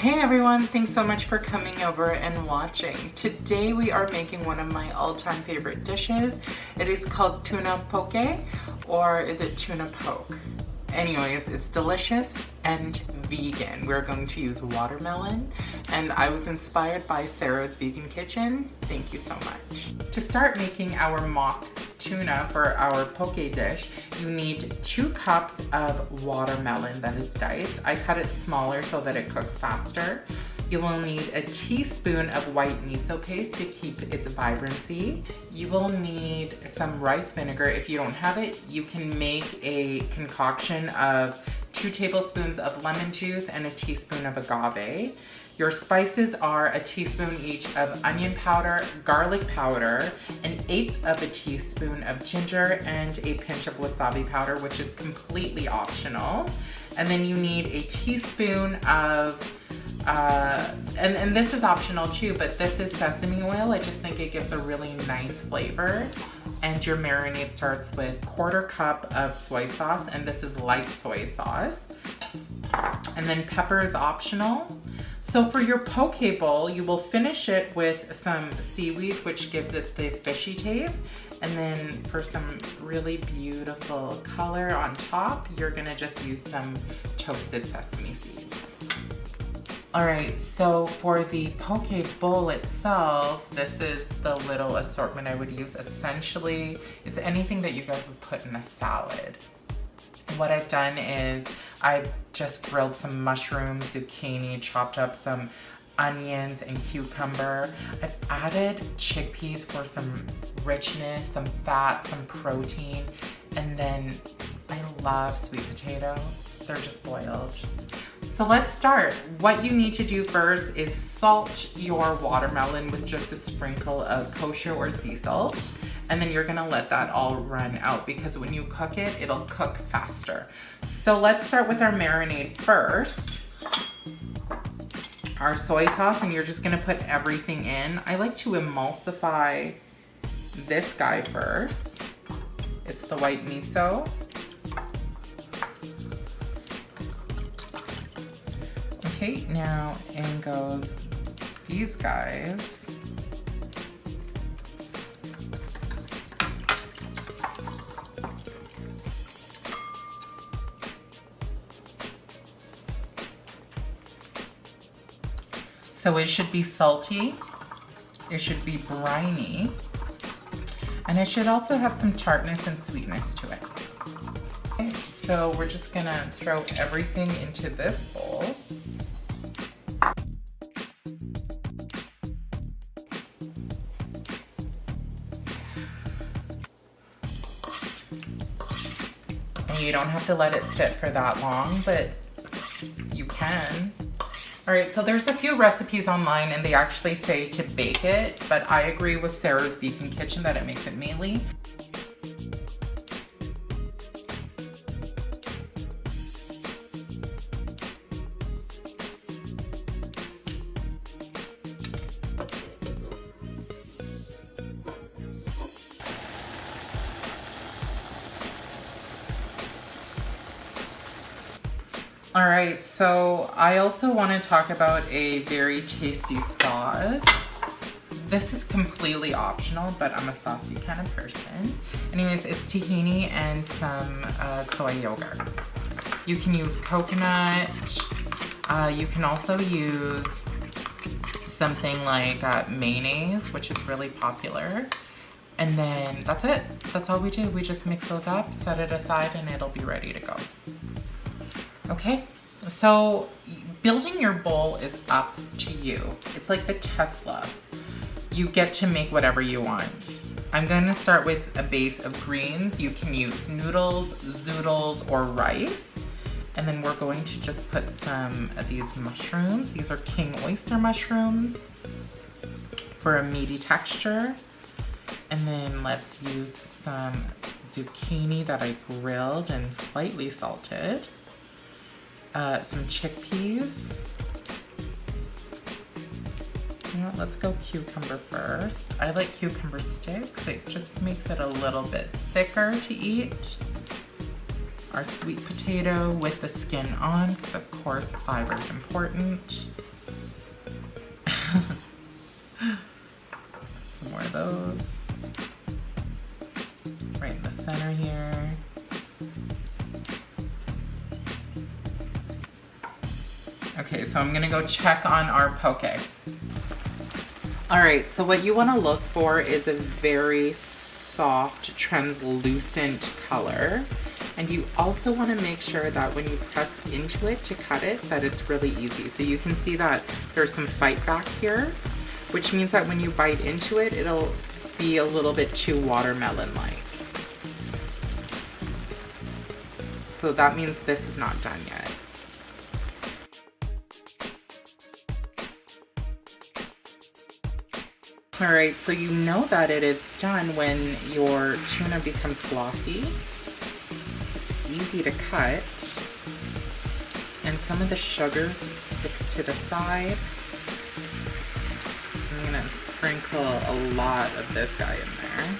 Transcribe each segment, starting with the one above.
Hey everyone, thanks so much for coming over and watching. Today we are making one of my all-time favorite dishes. It is called Tuna Poke, or is it Tuna Poke? Anyways, it's delicious and vegan. We're going to use watermelon, and I was inspired by Sarah's Vegan Kitchen. Thank you so much. To start making our mock tuna for our poke dish, you need 2 cups of watermelon that is diced. I cut it smaller so that it cooks faster. You will need a teaspoon of white miso paste to keep its vibrancy. You will need some rice vinegar. If you don't have it, you can make a concoction of 2 tablespoons of lemon juice and a teaspoon of agave. Your spices are a teaspoon each of onion powder, garlic powder, 1/8 of a teaspoon of ginger, and a pinch of wasabi powder, which is completely optional. And then you need a teaspoon of and this is optional too, but this is sesame oil. I just think it gives a really nice flavor. And your marinade starts with 1/4 cup of soy sauce, and this is light soy sauce. And then pepper is optional. So for your poke bowl, you will finish it with some seaweed, which gives it the fishy taste. And then for some really beautiful color on top, you're gonna just use some toasted sesame seeds. All right, so for the poke bowl itself, this is the little assortment I would use. Essentially, it's anything that you guys would put in a salad. What I've done is I've just grilled some mushrooms, zucchini, chopped up some onions and cucumber. I've added chickpeas for some richness, some fat, some protein, and then I love sweet potato. They're just boiled. So let's start. What you need to do first is salt your watermelon with just a sprinkle of kosher or sea salt. And then you're gonna let that all run out, because when you cook it, it'll cook faster. So let's start with our marinade first. Our soy sauce, and you're just gonna put everything in. I like to emulsify this guy first. It's the white miso. Okay, now in goes these guys. So it should be salty, it should be briny, and it should also have some tartness and sweetness to it. Okay, so we're just gonna throw everything into this bowl. And you don't have to let it sit for that long, but you can. All right, so there's a few recipes online and they actually say to bake it, but I agree with Sarah's Vegan Kitchen that it makes it mealy. All right, so I also want to talk about a very tasty sauce. This is completely optional, but I'm a saucy kind of person. Anyways, it's tahini and some soy yogurt. You can use coconut. You can also use something like mayonnaise, which is really popular. And then that's it. That's all we do. We just mix those up, set it aside, and it'll be ready to go. Okay, so building your bowl is up to you. It's like the Tesla. You get to make whatever you want. I'm gonna start with a base of greens. You can use noodles, zoodles, or rice. And then we're going to just put some of these mushrooms. These are king oyster mushrooms for a meaty texture. And then let's use some zucchini that I grilled and slightly salted. Some chickpeas. You know what, let's go cucumber first. I like cucumber sticks. It just makes it a little bit thicker to eat. Our sweet potato with the skin on, because of course fiber is important. Okay, so I'm gonna go check on our poke. All right, so what you wanna look for is a very soft, translucent color. And you also wanna make sure that when you press into it to cut it, that it's really easy. So you can see that there's some fight back here, which means that when you bite into it, it'll be a little bit too watermelon-like. So that means this is not done yet. All right, so you know that it is done when your tuna becomes glossy. It's easy to cut. And some of the sugars stick to the side. I'm gonna sprinkle a lot of this guy in there.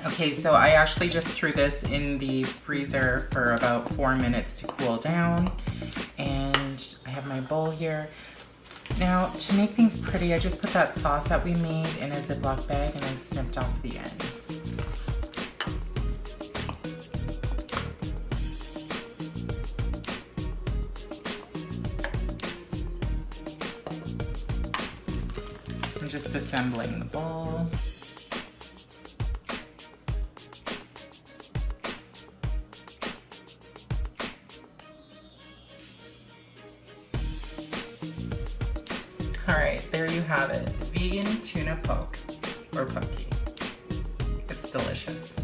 Okay, so I actually just threw this in the freezer for about 4 minutes to cool down. And I have my bowl here. Now, to make things pretty, I just put that sauce that we made in a Ziploc bag and I snipped off the ends. I'm just assembling the bowl. All right, there you have it. Vegan tuna poke, or pokey. It's delicious.